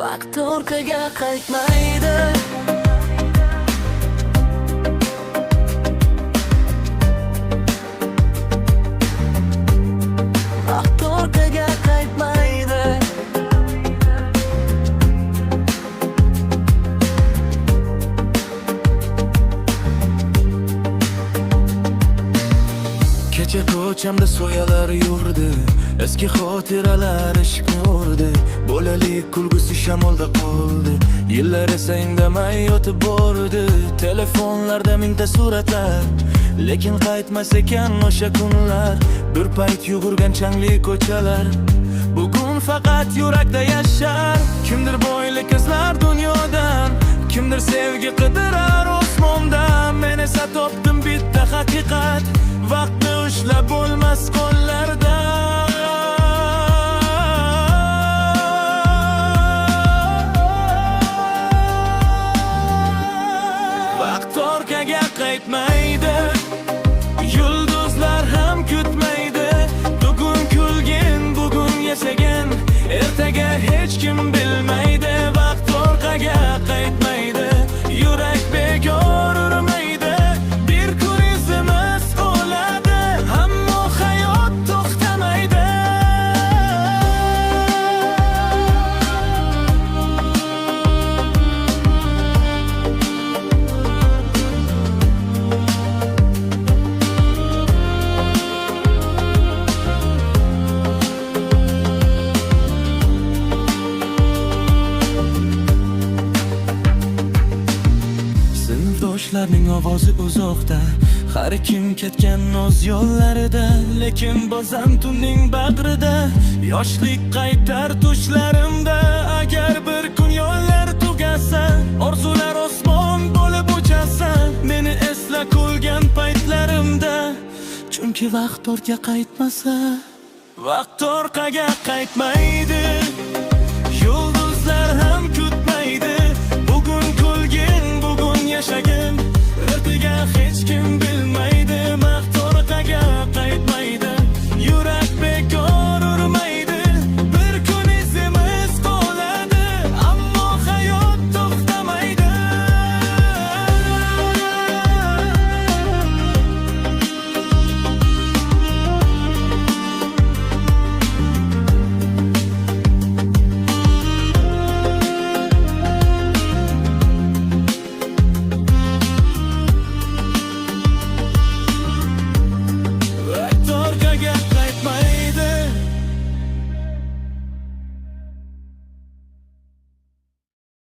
Vaqt orqaga qaytmaydi. Vaqt orqaga qaytmaydi. Kecha ko'chamda soyalar yurdi, eski xotiralar ishqni urdi. Bolalik kulgusi shamolda qoldi, yillar esa indamay o'tib bordi. Telefonlarda mingta suratlar, lekin qaytmas ekan o'sha kunlar. Bir payt yugurgan changli ko'chalar bugun faqat yurakda yashar. Kimdir boyli qizlar dunyodan, kimdir sevgi qidirar osmondan. Men esa topdim bitta haqiqat, vaqtni ushlab bo'lmas qo'llarda. Vaqt orqaga qaytmaydi, yulduzlar ham kutmaydi. Bugun kulgin, bugun yashagan, ertaga hech kim bilmaydi. Vaqt orqaga qaytmaydi, yurak bekor urmaydi. Bir kun izimiz qoladi, ammo hayot to'xtamaydi. Sinfdoshlarning ovozi uzoqda, har kim ketgan o'z yo'llarida. Lekin bozam tunning bag'rida, yoshlik qaytar tushlarimda. Agar bir kun yo'llar tugasa, orzular osmon bo'lib uchasa, meni esla kulgan paytlarimda. Chunki vaqt ortga qaytmasa, vaqt orqaga qaytmaydi, yulduzlar ham kutmaydi. Bugun kulgin, bugun yashagin, ertaga hech kim bilmaydi.